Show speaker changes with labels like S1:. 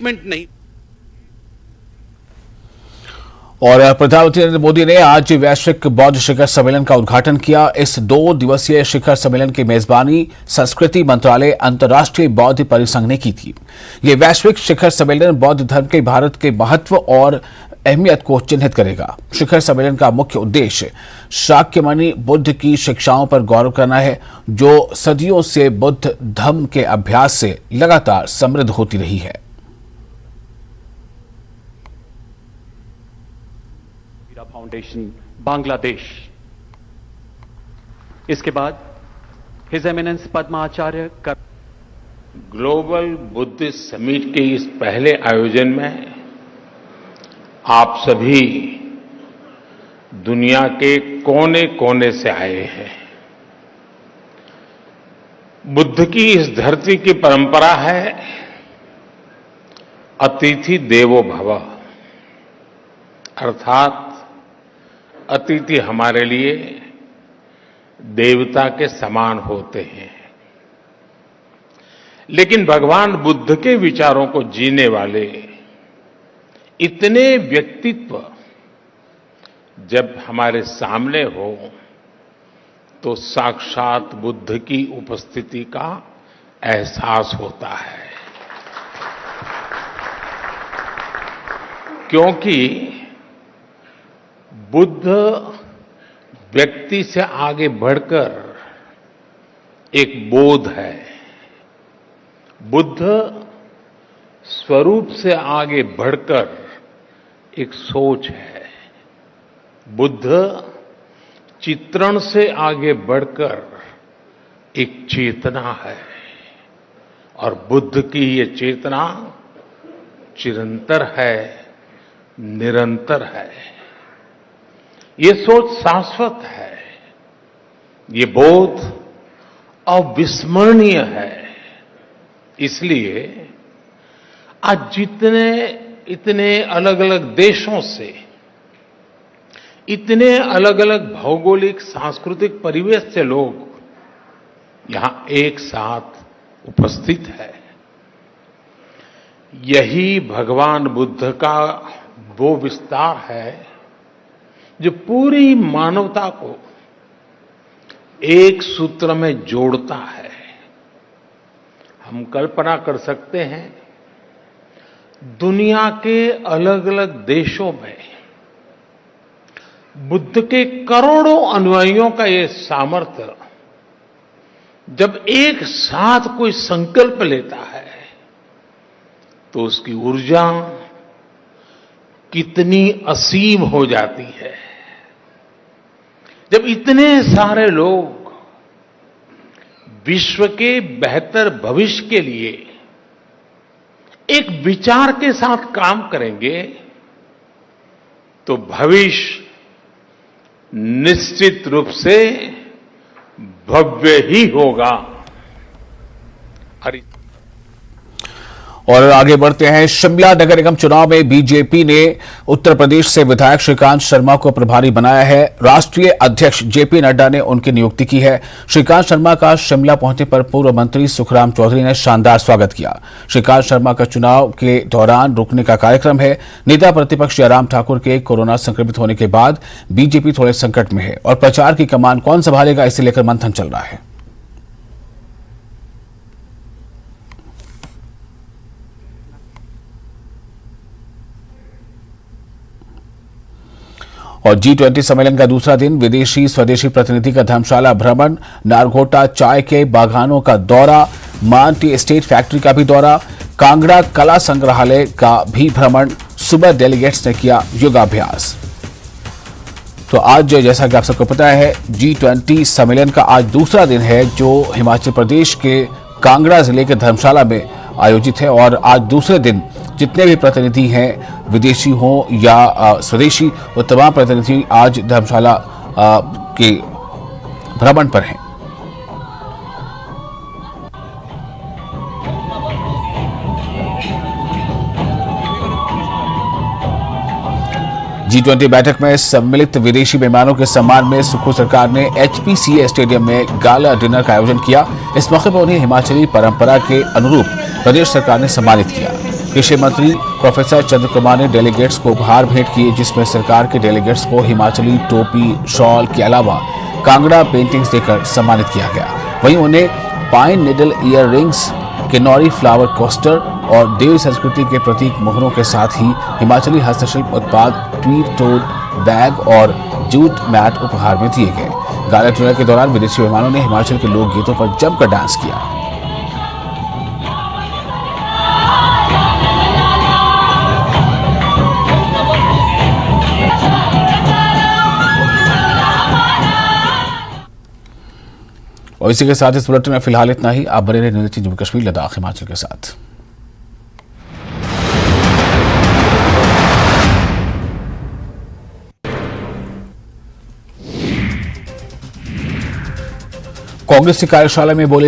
S1: नहीं।
S2: और प्रधानमंत्री नरेंद्र मोदी ने आज वैश्विक बौद्ध शिखर सम्मेलन का उद्घाटन किया। इस 2 दिवसीय शिखर सम्मेलन की मेजबानी संस्कृति मंत्रालय अंतर्राष्ट्रीय बौद्ध परिसंघ ने की थी। ये वैश्विक शिखर सम्मेलन बौद्ध धर्म के भारत के महत्व और अहमियत को चिन्हित करेगा। शिखर सम्मेलन का मुख्य उद्देश्य शाक्यमुनि बुद्ध की शिक्षाओं पर गौरव करना है, जो सदियों से बुद्ध धर्म के अभ्यास से लगातार समृद्ध होती रही है।
S3: फाउंडेशन बांग्लादेश। इसके बाद हिज एमिनेंस पद्माचार्य कर
S4: ग्लोबल बुद्धिस्ट समिट के इस पहले आयोजन में आप सभी दुनिया के कोने कोने से आए हैं। बुद्ध की इस धरती की परंपरा है अतिथि देवो भव, अर्थात अतिथि हमारे लिए देवता के समान होते हैं। लेकिन भगवान बुद्ध के विचारों को जीने वाले इतने व्यक्तित्व जब हमारे सामने हो तो साक्षात बुद्ध की उपस्थिति का एहसास होता है, क्योंकि बुद्ध व्यक्ति से आगे बढ़कर एक बोध है। बुद्ध स्वरूप से आगे बढ़कर एक सोच है। बुद्ध चित्रण से आगे बढ़कर एक चेतना है, और बुद्ध की ये चेतना चिरंतर है, निरंतर है। ये सोच शाश्वत है, ये बोध अविस्मरणीय है। इसलिए आज इतने अलग अलग देशों से, इतने अलग अलग भौगोलिक सांस्कृतिक परिवेश से लोग यहां एक साथ उपस्थित है, यही भगवान बुद्ध का वो विस्तार है जो पूरी मानवता को एक सूत्र में जोड़ता है। हम कल्पना कर सकते हैं दुनिया के अलग अलग देशों में बुद्ध के करोड़ों अनुयायियों का ये सामर्थ्य जब एक साथ कोई संकल्प लेता है तो उसकी ऊर्जा कितनी असीम हो जाती है। जब इतने सारे लोग विश्व के बेहतर भविष्य के लिए एक विचार के साथ काम करेंगे तो भविष्य निश्चित रूप से भव्य ही होगा।
S2: और आगे बढ़ते हैं। शिमला नगर निगम चुनाव में बीजेपी ने उत्तर प्रदेश से विधायक श्रीकांत शर्मा को प्रभारी बनाया है। राष्ट्रीय अध्यक्ष जेपी नड्डा ने उनकी नियुक्ति की है। श्रीकांत शर्मा का शिमला पहुंचने पर पूर्व मंत्री सुखराम चौधरी ने शानदार स्वागत किया। श्रीकांत शर्मा का चुनाव के दौरान रुकने का कार्यक्रम है। नेता प्रतिपक्ष जयराम ठाकुर के कोरोना संक्रमित होने के बाद बीजेपी थोड़े संकट में है और प्रचार की कमान कौन संभालेगा, इसे लेकर मंथन चल रहा है। और G20 सम्मेलन का दूसरा दिन, विदेशी स्वदेशी प्रतिनिधि का धर्मशाला भ्रमण, नारगोटा चाय के बागानों का दौरा, मान टी एस्टेट फैक्ट्री का भी दौरा, कांगड़ा कला संग्रहालय का भी भ्रमण। सुबह डेलीगेट्स ने किया योगाभ्यास। तो आज जैसा कि आप सबको पता है G20 सम्मेलन का आज दूसरा दिन है, जो हिमाचल प्रदेश के कांगड़ा जिले के धर्मशाला में आयोजित है। और आज दूसरे दिन जितने भी प्रतिनिधि हैं, विदेशी हों या स्वदेशी, वो तमाम प्रतिनिधि आज धर्मशाला के भ्रमण पर हैं। G20 बैठक में सम्मिलित विदेशी मेहमानों के सम्मान में सुक्खू सरकार ने HPCA स्टेडियम में गाला डिनर का आयोजन किया। इस मौके पर उन्हें हिमाचली परंपरा के अनुरूप प्रदेश सरकार ने सम्मानित किया। कृषि मंत्री प्रोफेसर चंद्र कुमार ने डेलीगेट्स को उपहार भेंट किए, जिसमें सरकार के डेलीगेट्स को हिमाचली टोपी, शॉल के अलावा कांगड़ा पेंटिंग्स देकर सम्मानित किया गया। वहीं उन्हें pine needle year rings, Kinnauri flower coaster और देव संस्कृति के प्रतीक मोहरों के साथ ही हिमाचली हस्तशिल्प उत्पाद ट्री टोड बैग और जूट मैट उपहार में दिए गए। गाला डिनर के दौरान विदेशी मेहमानों ने हिमाचल के लोक गीतों पर जमकर डांस किया। और इसी के साथ इस बुलेटिन में फिलहाल इतना ही। आप बने रहे जम्मू कश्मीर, लद्दाख, हिमाचल के साथ। कांग्रेस की कार्यशाला में बोले